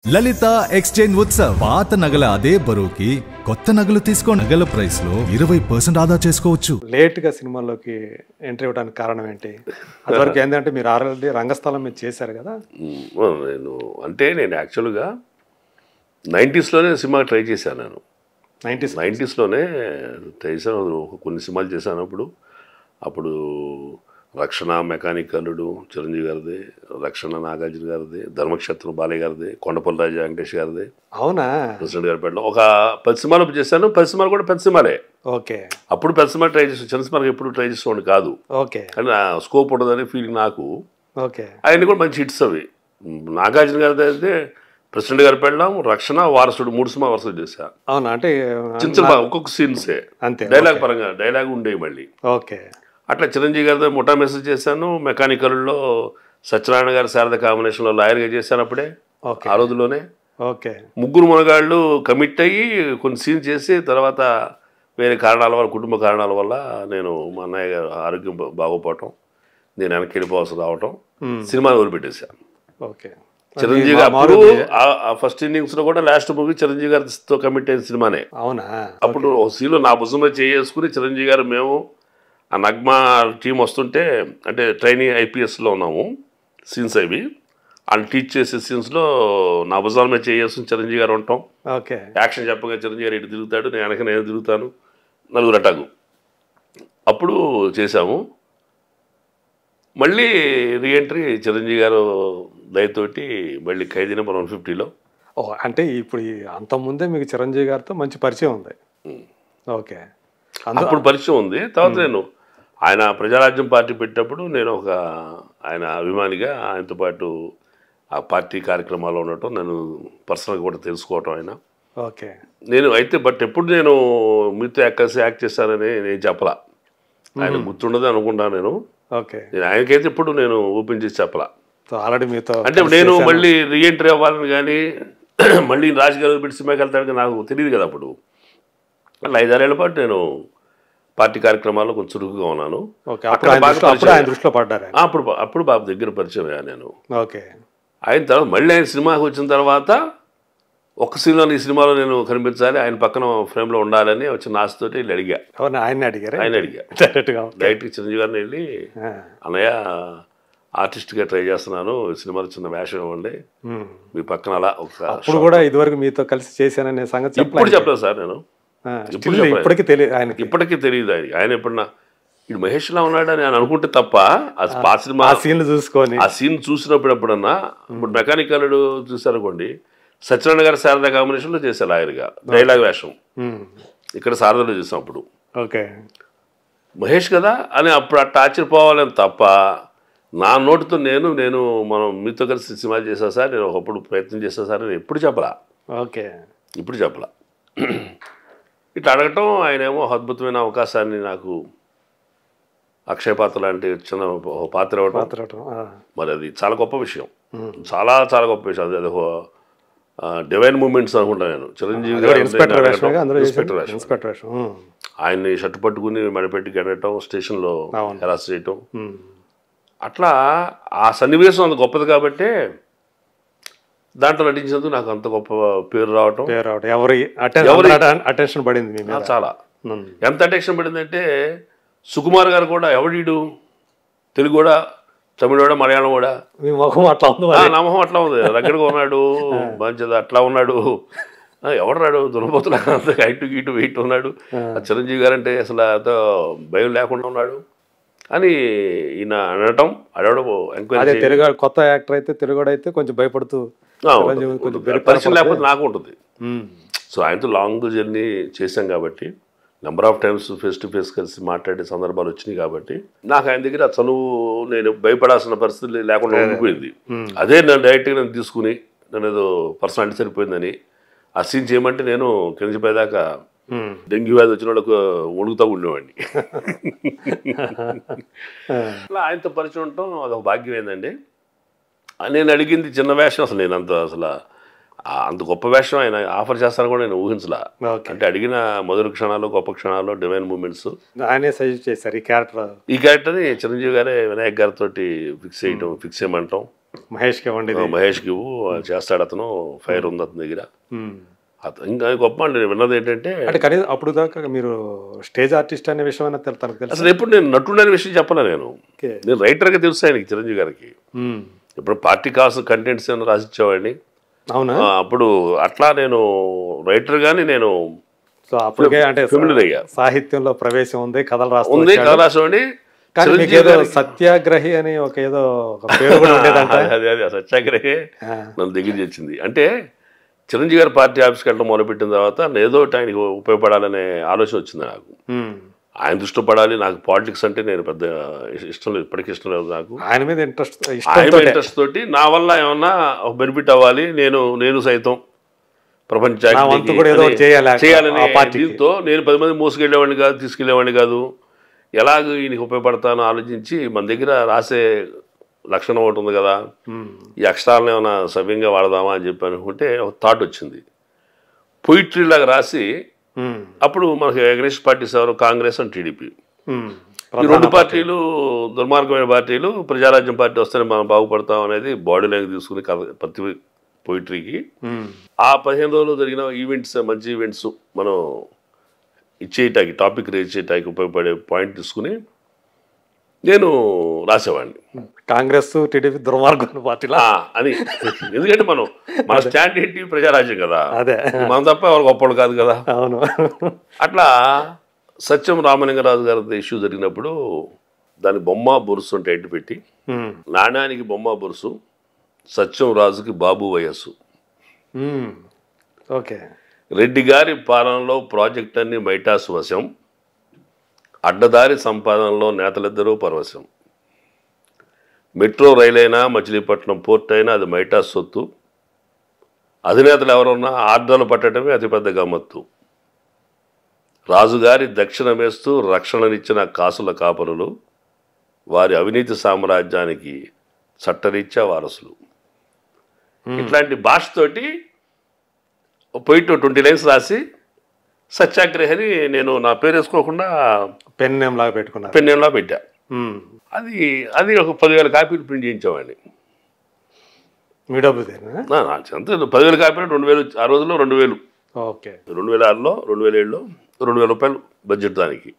లలిత exchange Utsav పాత నగల అదే బరువుకి కొత్త నగలు తీసుకో నగల ప్రైస్ లో 20% ఆదా చేసుకోవచ్చు. లేట్ గా సినిమాల్లోకి ఎంట్రీ ఇవ్వడానికి కారణం ఏంటి? అదివరకు ఏంటంటే మీరు ఆల్రెడీ రంగస్థలం మీద చేశారు కదా. నేను యాక్చువల్గా 90sలోనే సినిమా ట్రై చేశాను. నేను 90sలోనే ట్రై చేశాను. కొన్ని సినిమాలు చేశాను. అప్పుడు రక్షణ మెకానిక్ అల్లుడు చిరంజీవి గారిది, రక్షణ నాగార్జున గారిది, ధర్మక్షేత్రం బాలయ్య గారిది, కొండపల్లి రాజా వెంకటేష్ గారిది, అవునా ప్రెసిడెంట్ గారి పెట్టడం ఒక 10 సినిమాలు చేశాను. 10 సినిమాలు కూడా పెద్ద సినిమాలే. ఓకే. అప్పుడు పెద్ద సినిమా ట్రై చేసాను. చిన్న సినిమాకి ఎప్పుడు ట్రై చేసేవాడిని కాదు. ఓకే. కానీ స్కోప్ ఉండదని ఫీలింగ్ నాకు. ఓకే. ఆయన కూడా మంచి హిట్స్ అవి. నాగార్జున గారిది అయితే ప్రెసిడెంట్ గారి పెట్టడం, రక్షణ, వారసుడు 3 సినిమా వరుస చేశా. అవునా? అంటే చిన్న ఒక్కొక్క సీన్సే అంతే, డైలాగ్ పరంగా డైలాగ్ ఉండేవి మళ్ళీ. ఓకే. అట్లా చిరంజీవి గారితో ముఠా మెసేజ్ చేశాను. మెకానికల్లో సత్యనారాయణ గారి శారద కాంబినేషన్లో లాయర్గా చేశాను అప్పుడే, ఆ రోజుల్లోనే. ఓకే. ముగ్గురు మునగాళ్ళు కమిట్ అయ్యి కొన్ని సీన్ చేసి తర్వాత వేరే కారణాల వల్ల, కుటుంబ కారణాల వల్ల నేను మా అన్నయ్య గారు ఆరోగ్యం బాగోపోవటం, నేను వెనక్కి వెళ్ళిపోవాల్సి రావటం, సినిమాని వదిలిపెట్టేశాను. ఓకే. చిరంజీవి గారు ఫస్ట్ ఇన్నింగ్స్లో కూడా లాస్ట్ మూవీ చిరంజీవి గారితో కమిట్ అయిన సినిమానే. అవునా? అప్పుడు ఒక సీన్లో నా భుజంలో చేసుకుని చిరంజీవి గారు, మేము ఆ నగ్మా టీం వస్తుంటే, అంటే ట్రైనింగ్ ఐపీఎస్లో ఉన్నాము, సీన్స్ అవి వాళ్ళు టీచ్ చేసే సీన్స్లో నా భుజాల మీద చేసుకుని చిరంజీవి గారు ఉంటాం. ఓకే. యాక్షన్ చెప్పగా చిరంజీవి గారు ఇటు తిరుగుతాడు, నేను తిరుగుతాను, నలుగురు అటాకు. అప్పుడు చేశాము. మళ్ళీ రీఎంట్రీ చిరంజీవి గారు దయతోటి మళ్ళీ ఖైదీ నెంబర్ 150లో. అంటే ఇప్పుడు అంతకుముందే మీకు చిరంజీవి గారితో మంచి పరిచయం ఉంది. ఓకే. అప్పుడు పరిచయం ఉంది. తర్వాత నేను ఆయన ప్రజారాజ్యం పార్టీ పెట్టినప్పుడు నేను ఆయన అభిమానిగా ఆయనతో పాటు ఆ పార్టీ కార్యక్రమాల్లో ఉండటం, నేను పర్సనల్గా కూడా తెలుసుకోవటం ఆయన. ఓకే. నేను అయితే ఎప్పుడు నేను మీతో కలిసి యాక్ట్ చేశానని నేను చెప్పలా. ఆయన గుర్తుండదు అనుకుంటాను నేను. ఓకే. ఆయనకైతే ఎప్పుడు నేను ఓపెన్ చేసి చెప్పలా. ఆల్రెడీ మీతో అంటే నేను మళ్ళీ రీఎంట్రీ అవ్వాలని కానీ మళ్ళీ రాజకీయాలు పెట్టి సినిమాకి వెళ్తాడని నాకు తెలియదు కదా. అప్పుడు అట్లా 5-6 ఏళ్ల పాటు నేను పార్టీ కార్యక్రమాల్లో కొంచెం చురుకుగా ఉన్నాను. అప్పుడు బాబు దగ్గర పరిచయం అయ్యా నేను. ఓకే. ఆయన తర్వాత మళ్ళీ ఆయన సినిమాకి వచ్చిన తర్వాత ఒక్క సీన్లో ఈ సినిమాలో నేను కనిపించాలి, ఆయన పక్కన ఫ్రేమ్లో ఉండాలని వచ్చిన ఆశతోటి వెళ్ళి అడిగా. ఆయన అడిగా డైరెక్ట్గా చిరంజీవి గారిని వెళ్ళి, అన్నయ్య ఆర్టిస్ట్గా ట్రై చేస్తున్నాను, సినిమాలో చిన్న వేషం ఇవ్వండి, మీ పక్కన అలా అప్పుడు కూడా ఇదివరకు మీతో కలిసి చేశాననే సంగతి ఇప్పుడు చెప్పలేదు సార్. నేను ఇప్పటికీ తెలియదు ఆయన ఎప్పుడన్నా ఇటు మహేష్లా ఉన్నాడని ఆయన అనుకుంటే తప్ప, ఆ సీన్ చూసినప్పుడు ఎప్పుడన్నా. ఇప్పుడు మెకానికల్ చూసారనుకోండి, సత్యనారాయణ గారి శారదా కాంబినేషన్లో చేశారు లాయర్గా, డైలాగ్ వేషం. ఇక్కడ శారదలో చూసాం అప్పుడు. ఓకే. మహేష్ కదా అని అప్పుడు అట్లా ఆశ్చర్యపోవాలని తప్ప, నా నోటితో నేను మనం మీతో కలిసి సినిమాలు చేసా సార్, నేను ఒకప్పుడు ప్రయత్నం చేసా సార్ అని ఎప్పుడు చెప్పలా. ఓకే. ఇప్పుడు చెప్పలా. ఇట్లా అడగటం, ఆయనేమో అద్భుతమైన అవకాశాన్ని నాకు అక్షయ పాత్ర లాంటి చిన్న పాత్ర ఇవ్వటం, మరి అది చాలా గొప్ప విషయం. చాలా చాలా గొప్ప విషయం. అది డివైన్ మూమెంట్స్ అనుకుంటా నేను. చిరంజీవి ఆయన్ని షర్టు పట్టుకుని మడిపెట్టి గడటం, స్టేషన్లో హెరాస్ చేయటం, అట్లా ఆ సన్నివేశం అంత గొప్పది కాబట్టి దాంట్లో నటించినందుకు నాకు అంత గొప్ప పేరు రావటం. ఎవరి అటెన్షన్ పడింది చాలా. ఎంత అటెన్షన్ పడిందంటే, సుకుమార్ గారు కూడా ఎవడీడు, తెలుగు కూడా, తమిళ కూడా, మలయాళం కూడా, నా మొహం అట్లా ఉంది, దగ్గరగా ఉన్నాడు, మంచిది అట్లా ఉన్నాడు, ఎవడరాడు దురపోతులా, అంత హైట్ గీటు వెయిట్ ఉన్నాడు, చిరంజీవి గారు అంటే అసలు అంత భయం లేకుండా ఉన్నాడు అని ఈయన అనటం. అడవడం ఎంక్వైరీ. తెలుగు కొత్త యాక్టర్ అయితే, తెలుగుడు అయితే కొంచెం భయపడుతూ పరిచయం లేకపోతే నాకు ఉంటుంది. సో ఆయనతో లాంగ్ జర్నీ చేశాం కాబట్టి, number of times face to face కలిసి మాట్లాడే సందర్భాలు వచ్చినాయి కాబట్టి, నాకు ఆయన దగ్గర చనువు, నేను భయపడాల్సిన పరిస్థితి లేకుండా ఉండిపోయింది. అదే నన్ను డైరెక్ట్గా నన్ను తీసుకుని, నన్ను ఏదో పర్సనాలిటీ సరిపోయిందని ఆ సీన్ చేయమంటే నేను కింద పైదాకా డెంగ్యూ వ్యాధి వచ్చిన వాళ్ళకు వణుకుతూ ఉండేవాడిని. అట్లా ఆయనతో పరిచయం ఉండటం అదొక భాగ్యం ఏందండి. నేను అడిగింది చిన్న వేషం, అసలు నేను అంత గొప్ప వేషం ఆయన ఆఫర్ చేస్తాను కూడా నేను ఊహించలా. అంటే అడిగిన మొదటి క్షణాలు, గొప్ప క్షణాలు, డివైన్ మూమెంట్స్ ఆయనే సజెస్ట్ చేశారు. ఈ క్యారెక్టర్ని చిరంజీవి గారే వినాయక్ గారితో ఫిక్స్ చేయమంటాం. మహేష్కి ఇవ్వండి ఇది. మహేష్కి ఇవ్వు చేస్తాడు అతను, ఫైర్ ఉంది అతని దగ్గర. మ్మ్. అతను ఇంకా గొప్ప అండి. నేను విన్నది ఏంటంటే అంటే కనీసం అప్పుడు దాకా మీరు స్టేజ్ ఆర్టిస్ట్ అనే విషయం అయినా తనకు తెలుసు. అసలు ఎప్పుడు నేను నటుడనే విషయం చెప్పలే. నేను ఓకే. నేను రైటర్గా తెలుసు ఆయనకి, చిరంజీవి గారికి. మ్మ్. ఇప్పుడు పార్టీ కావాల్సిన కంటెంట్స్ ఏమైనా రాసిచ్చేవాడిని. అవునా? అప్పుడు అట్లా నేను రైటర్ గాని నేను సో అప్పటికే అంటే ఫెమిలియర్ అయ్యా. సాహిత్యంలో ప్రవేశం ఉంది, కథలు ఉంది, రాస్తుంది. కథ రాసేవాడిని. కానీ మీకు ఏదో సత్యాగ్రహి అని ఒక ఏదో ఒక పేరు కూడా ఉండేదంట. అదే సత్యాగ్రహే నన్ను దగ్గర చేసింది. అంటే చిరంజీవి గారి పార్టీ ఆఫీస్కి వెళ్ళడం మొదలుపెట్టిన తర్వాత ఏదో ఒకటి ఆయనకి ఉపయోగపడాలనే ఆలోచన వచ్చింది నాకు. ఆయన దృష్టి పడాలి. నాకు పాలిటిక్స్ అంటే నేను పెద్ద ఇష్టం లేదు, ఇప్పటికీ ఇష్టం లేదు నాకు. ఆయన మీద ఇంట్రెస్ట్ తోటి నా వల్ల ఏమన్నా బెనిఫిట్ అవ్వాలి, నేను సైతం ప్రపంచానికి చేయాలని దీంతో నేను 10 మంది మోసుకెళ్ళేవాడిని కాదు, తీసుకెళ్లేవాడిని కాదు. ఎలాగ ఈయనకి ఉపయోగపడతానో ఆలోచించి మన దగ్గర రాసే లక్షణం ఒకటి ఉంది కదా, ఈ అక్షరాలను ఏమైనా సవ్యంగా వాడదామా అని చెప్పి అనుకుంటే ఒక థాట్ వచ్చింది. పొయిట్రీ లాగా రాసి అప్పుడు మనకి అగ్నిస్ట్ పార్టీస్ ఎవరు, కాంగ్రెస్ అండ్ టీడీపీ. ఈ రెండు పార్టీలు దుర్మార్గమైన పార్టీలు. ప్రజారాజ్యం పార్టీ వస్తేనే మనం బాగుపడతాం అనేది బాడీ లాంగ్వేజ్ తీసుకుని ప్రతి పొయిట్రీకి ఆ 15 రోజులు జరిగిన ఈవెంట్స్, మంచి ఈవెంట్స్ మనం ఇచ్చేయటానికి, టాపిక్ రేజ్ చేయటానికి ఉపయోగపడే పాయింట్ తీసుకుని నేను రాసేవాడిని. కాంగ్రెస్ టీడీపీ దుర్మార్గం పార్టీలా అని. ఎందుకంటే మన స్టాండ్ ఏంటి, ప్రజారాజ్యం కదా, అదే మనం తప్ప ఎవరు గొప్పలు కాదు కదా. అవును. అట్లా సత్యం రామలింగరాజు గారి ఇష్యూ జరిగినప్పుడు దాని బొమ్మ బొరుసు అంటే ఎడ్డు పెట్టి, నాణ్యానికి బొమ్మ బొరుసు, సత్యం రాజుకి బాబు వయస్సు. ఓకే. రెడ్డి గారి పాలనలో ప్రాజెక్ట్ అన్ని మైటాసు వశం, అడ్డదారి సంపాదనలో నేతలిద్దరూ పరవశం. మెట్రో రైలైనా మచిలీపట్నం పోర్ట్ అయినా అది మైటాస్ సొత్తు, అధినేతలు ఎవరున్నా ఆర్డర్లు పట్టడమే అతిపెద్ద గమ్మత్తు. రాజుగారి దక్షిణమేస్తూ రక్షణనిచ్చిన కాసుల కాపరులు, వారి అవినీతి సామ్రాజ్యానికి చట్టరీత్యా వారసులు. ఇట్లాంటి భాషతోటి పోయి 20 లైన్స్ రాసి సత్యాగ్రహని నేను నా పేరు వేసుకోకుండా పెన్ నేమ్ లాగా పెట్టుకున్నాను, పెన్ నేమ్లా పెట్టా. అది ఒక 10,000 కాపీలు ప్రింట్ చేయించామండి. మీ డబ్బు అంతే. 10,000 కాపీలు 2,000, ఆ రోజుల్లో 2,000. ఓకే. 2006లో 2007లో 2,000 రూపాయలు బడ్జెట్ దానికి.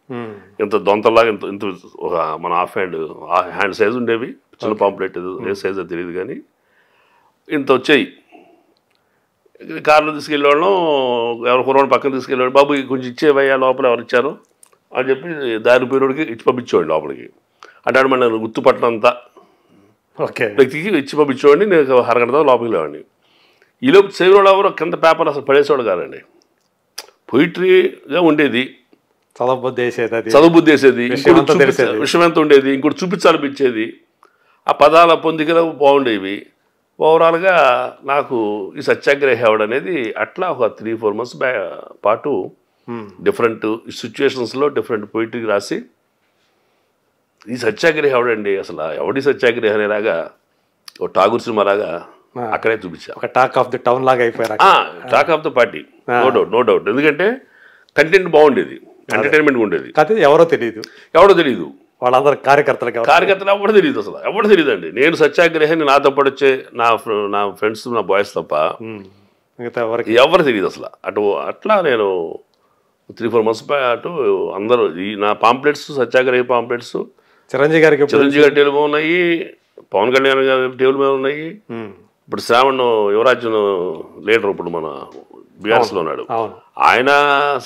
ఇంత దొంతలాగా ఇంత ఒక మన హ్యాండ్ సైజు ఉండేవి, చిన్న పాంప్లెట్, ఏ సైజు అది తెలియదు కానీ ఇంత వచ్చాయి. కార్లో తీసుకెళ్ళేవాళ్ళం, ఎవరు కుర్రోని పక్కన తీసుకెళ్ళేవాడు, బాబు కొంచెం ఇచ్చేవయ్యా లోపల ఎవరు ఇచ్చారు అని చెప్పి దారి పేరుడికి ఇచ్చి పంపించేవాడు లోపలికి. అంటే మన నన్ను గుర్తుపట్టినంత వ్యక్తికి ఇచ్చి పంపించేవాడిని. నేను అరగంట లోపలికి వెళ్ళేవాడిని. ఈలోపు చదివిన ఎవరు కింద పేపర్ అసలు పడేసేవాడు కాదండి. పొయిట్రీగా ఉండేది, చదువుబుద్ధి వేసేది, విషయం ఎంత ఉండేది, ఇంకోటి చూపించాలనిపించేది, ఆ పదాల పొందికలు బాగుండేవి. ఓవరాల్గా నాకు ఈ సత్యాగ్రహి అవడం అనేది అట్లా ఒక 3-4 months పాటు డిఫరెంట్ సిచ్యువేషన్స్లో డిఫరెంట్ పొయిట్రీ రాసి ఈ సత్యాగ్రహి ఎవడండి, అసలు ఎవడి సత్యాగ్రహి అనేలాగా ఒక ఠాగూర్ సినిమా లాగా అక్కడే చూపించా. ఒక టాక్ ఆఫ్ ది టౌన్ లాగా అయిపోయారు. Talk of the party, no doubt. ఎందుకంటే కంటెంట్ బాగుండేది, ఎంటర్టైన్మెంట్ ఉండేది. ఎవరో తెలియదు వాళ్ళందరూ కార్యకర్తలు ఎవరు తెలియదు, అసలు ఎవరు తెలియదు అండి. నేను సత్యాగ్రహాన్ని నాతో పాటు వచ్చే నా ఫ్రెండ్స్, నా బాయ్స్ తప్ప ఎవరు తెలియదు అసలు. అట్లా నేను 3-4 months పాటు అందరూ నా పాంప్లెట్స్, సత్యాగ్రహి పాంప్లెట్స్ చిరంజీవి గారి టేబుల్ మీద ఉన్నాయి, పవన్ కళ్యాణ్ గారి టేబుల్ మీద ఉన్నాయి. ఇప్పుడు శ్రావణ్ యువరాజ్ లీడర్ ఇప్పుడు మన బీఆర్ఎస్లో ఉన్నాడు, ఆయన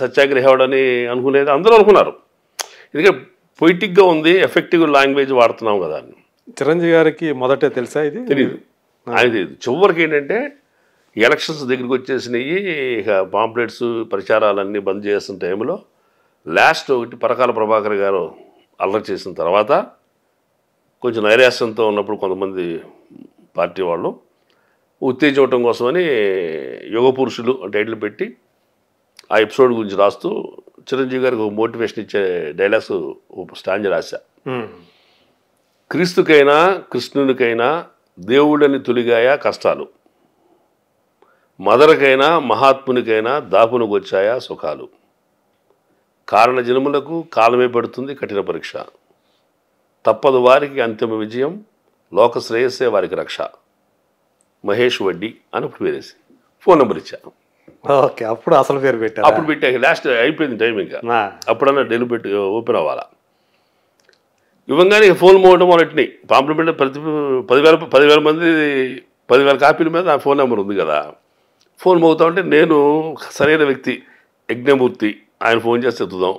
సత్యాగ్రహి అవడని అనుకునేది అందరూ అనుకున్నారు. ఎందుకంటే పొయిటిక్గా ఉంది, ఎఫెక్టివ్ లాంగ్వేజ్ వాడుతున్నాం కదా. చిరంజీవి గారికి మొదటే తెలుసా ఇది? తెలియదు, ఆయన తెలియదు. చివరికి ఏంటంటే ఎలక్షన్స్ దగ్గరికి వచ్చేసినాయి, ఇక పాంప్లెట్స్ ప్రచారాలన్నీ బంద్ చేసిన టైంలో లాస్ట్ ఒకటి పరకాల ప్రభాకర్ గారు అల్లరి చేసిన తర్వాత కొంచెం నైరాశ్యంతో ఉన్నప్పుడు కొంతమంది పార్టీ వాళ్ళు ఉత్తేజించడం కోసమని యుగ పురుషులు టైటిల్ పెట్టి ఆ ఎపిసోడ్ గురించి రాస్తూ చిరంజీవి గారికి ఒక మోటివేషన్ ఇచ్చే డైలాగ్స్ స్టాంజ్ రాశా. క్రీస్తుకైనా కృష్ణునికైనా దేవుళ్ళని తొలిగాయా కష్టాలు, మదరకైనా మహాత్మునికైనా దాపునుకొచ్చాయా సుఖాలు, కారణ జన్ములకు కాలమే పడుతుంది కఠిన పరీక్ష, తప్పదు వారికి అంతిమ విజయం, లోక శ్రేయస్సే వారికి రక్ష, మహేష్ వడ్డీ అని ఇప్పుడు పేరేసి ఫోన్ నెంబర్ ఇచ్చాను. ఓకే, అప్పుడు అసలు పేరు పెట్టారు. అప్పుడు పెట్టాక లాస్ట్ అయిపోయింది టైం, ఇంకా అప్పుడన్నా డెలి పెట్టి ఓపెన్ అవ్వాలా. ఇవ్వగానే ఫోన్ మోగడం మొదటిని కాంప్లిమెంట్ ప్రతి 10,000 మంది 10,000 కాపీల మీద నా ఫోన్ నెంబర్ ఉంది కదా. ఫోన్ మోగుతా ఉంటే నేను సరైన వ్యక్తి యజ్ఞమూర్తి, ఆయన ఫోన్ చేస్తే ఎత్తుదాం.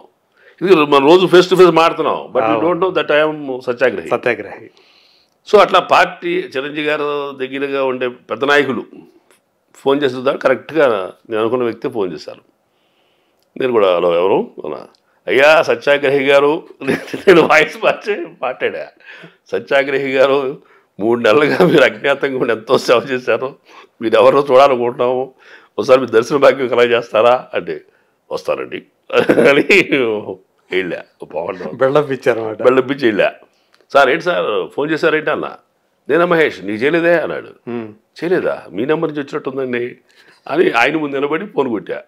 ఇది మనం రోజు ఫేస్ టు ఫేస్ మాడుతున్నాం, but you don't know that I'm satyagrahi. So అట్లా పార్టీ చిరంజీవి గారు దగ్గరగా ఉండే పెద్ద నాయకులు ఫోన్ చేస్తుందా కరెక్ట్గా నేను అనుకున్న వ్యక్తి ఫోన్ చేశారు. నేను కూడా హలో ఎవరు అయ్యా సత్యాగ్రహి గారు, నేను వాయిస్ మాట్లాడా. సత్యాగ్రహి గారు 3 నెలలుగా మీరు అజ్ఞాతంగా ఉండి ఎంతో సేవ చేశారు, మీరు ఎవరో చూడాలనుకుంటున్నాము, ఒకసారి మీరు దర్శన భాగ్యం కలగ చేస్తారా అంటే వస్తానండి అని వెళ్ళా. బాగుంటాం బెళ్ళప్పించి వెళ్ళా. సార్ ఏంటి సార్ ఫోన్ చేశారేంటి అన్న. నేనా మహేష్, నీకు చేయలేదే అన్నాడు. చేయలేదా, మీ నెంబర్ నుంచి వచ్చినట్టుందండి అని ఆయన ముందు నిలబడి ఫోన్ కొట్టా.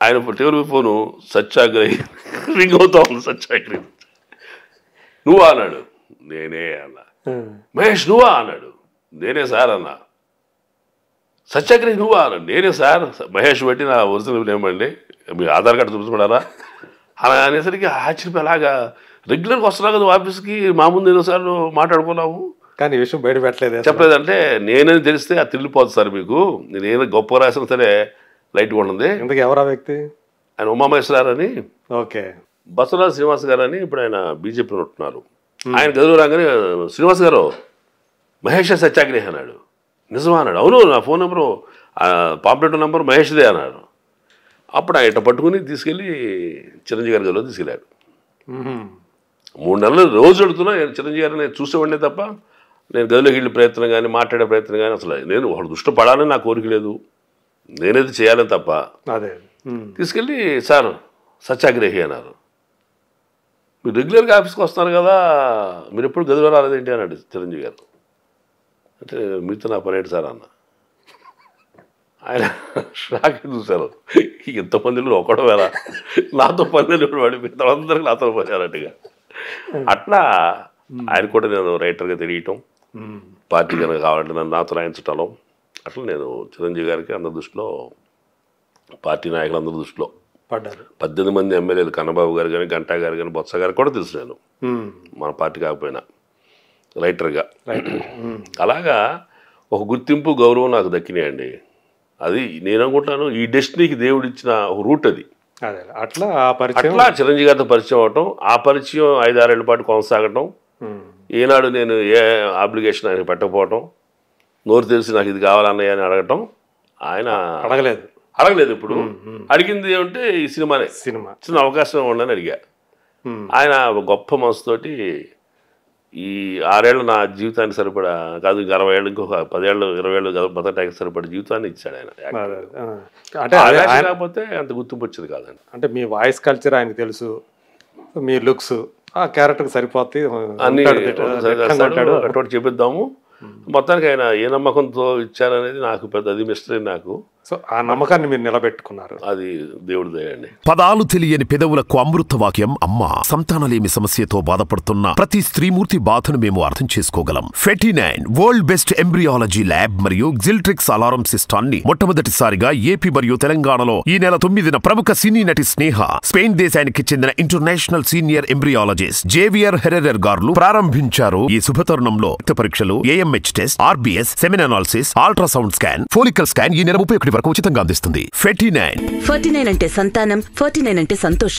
ఆయన టేబుల్ ఫోను సత్యాగ్రహి రింగ్ అవుతా ఉంది. సత్యాగ్రహి నువ్వా అన్నాడు. నేనే అన్నా. మహేష్ నువ్వా అన్నాడు. నేనే సార్ అన్నా. సత్యాగ్రహి నువ్వా అన్నాడు. నేనే సార్. మహేష్ బట్టి నా ఒరిజినల్ ఏమండి, మీ ఆధార్ కార్డు చూపించుకున్నారా అలా అనేసరికి ఆశ్చర్యం. అలాగా రెగ్యులర్గా వస్తున్నావు కదా ఆఫీస్కి, మా ముందు ఎన్నోసార్లు మాట్లాడుకున్నాము కానీ ఈ విషయం బయట పెట్టలేదు. చెప్పలేదంటే నేనని తెలిస్తే అది తిరిగిపోతుంది సార్ మీకు, నేను గొప్ప రాసిన సరే లైట్గా ఉంటుంది. ఇందుకు ఎవరా వ్యక్తి? ఆయన ఉమామహేశ్వరరావు అని, ఓకే, బసవరాజు శ్రీనివాస్ గారు అని ఇప్పుడు ఆయన బీజేపీలో ఉంటున్నారు. ఆయన గదిలో రాగానే శ్రీనివాస్ గారు మహేష్ సత్యాగ్రహి అన్నాడు. నిజమా అన్నాడు. అవును, నా ఫోన్ నెంబరు పాంప్లెట్ నెంబర్ మహేష్దే అన్నాడు. అప్పుడు ఆయన ఇట్ట పట్టుకుని తీసుకెళ్ళి చిరంజీవి గారి గదిలో తీసుకెళ్ళాడు. 3 నెలలు రోజు అడుగుతున్నా చిరంజీవి గారిని నేను చూసేవాడినే తప్ప నేను గదిలోకి వెళ్ళే ప్రయత్నం కానీ మాట్లాడే ప్రయత్నం కానీ అసలు నేను ఒకటి దృష్టి పడాలని నా కోరిక లేదు, నేనైతే చేయాలని తప్ప. అదే తీసుకెళ్ళి సార్ సత్యాగ్రహి అన్నారు. మీరు రెగ్యులర్గా ఆఫీస్కి వస్తున్నారు కదా, మీరు ఎప్పుడు గదిలో రాలేదేంటి అన్నాడు చిరంజీవి గారు. అంటే మీతో నా పని ఏంటి సార్ అన్న. ఆయన షాక్ చూశారు. ఇంతమందిలో ఒకటో వేళ నాతో పని వాడి అందరికీ నాతో పనిచేయాలట్టుగా. అట్లా ఆయన కూడా నేను రైటర్గా తెలియటం, పార్టీ కనుక కావాలంటే నన్ను నాతో రాయించటం, అట్లా నేను చిరంజీవి గారికి అందరి దృష్టిలో, పార్టీ నాయకులందరి దృష్టిలో పడ్డారు. 18 మంది ఎమ్మెల్యేలు, కన్నబాబు గారు కానీ, గంటా గారు కానీ, బొత్స గారు కూడా తెలుసు నేను, మన పార్టీ కాకపోయినా రైటర్గా. అలాగా ఒక గుర్తింపు గౌరవం నాకు దక్కినాయండి. అది నేను అనుకుంటాను ఈ డెస్టినీకి దేవుడు ఇచ్చిన ఒక రూట్ అది. అట్లా చిరంజీవి గారితో పరిచయం అవటం, ఆ పరిచయం 5-6 ఏళ్ల పాటు కొనసాగటం. ఈనాడు నేను ఏ ఆబ్లిగేషన్ ఆయన పెట్టకపోవటం, నోరు తెలిసి నాకు ఇది కావాలన్నయ్య అని అడగటం. ఆయన అడగలేదు. ఇప్పుడు అడిగింది ఏమంటే ఈ సినిమా చిన్న అవకాశం ఉండని అడిగా. ఆయన గొప్ప మనసుతోటి ఈ 6 ఏళ్ళు నా జీవితానికి సరిపడా కాదు, 60 ఏళ్ళు, ఇంకొక 10 ఏళ్ళు 20 ఏళ్ళు బతకడానికి సరిపడా జీవితాన్ని ఇచ్చాడు ఆయన. అంటే కాకపోతే అంత గుర్తింపు వచ్చేది కాదండి. అంటే మీ వాయిస్ కల్చర్ ఆయనకు తెలుసు, మీ లుక్స్ ఆ క్యారెక్టర్కి సరిపోతాయి అన్ని అటువంటి చెప్పిద్దాము. మొత్తానికి ఆయన ఏ నమ్మకంతో ఇచ్చారనేది నాకు పెద్ద అది మిస్టరీ నాకు. సో ఆ నమ్మకాన్ని మీరు నిలబెట్టుకున్నారు, అది దేవుడి దయండి. పదాలు తెలియని పెదవులకు అమృత వాక్యం అమ్మ. సంతానలేమి సమస్యతో బాధపడుతున్న ప్రతి స్త్రీమూర్తి బాధను మేము అర్థం చేసుకోగలం. ఫెటినైన్ వరల్డ్ బెస్ట్ ఎంబ్రియాలజీ ల్యాబ్ మరియు జిల్ట్రిక్స్ అలారం సిస్టాన్ని మొట్టమొదటిసారిగా ఏపీ మరియు తెలంగాణలో ఈ నెల 9న ప్రముఖ సినీ నటి స్నేహ, స్పెయిన్ దేశానికి చెందిన international senior embryologist Javier Herrera గారు ప్రారంభించారు. ఈ శుభతరుణంలో రక్త పరీక్షలు, AMH test, RBS, సెమిన్ analysis, ultrasound scan, follicle scan ఈ నెల 31 వరకు ఉచితంగా అందిస్తుంది. 49 అంటే సంతానం, 49 అంటే సంతోషం.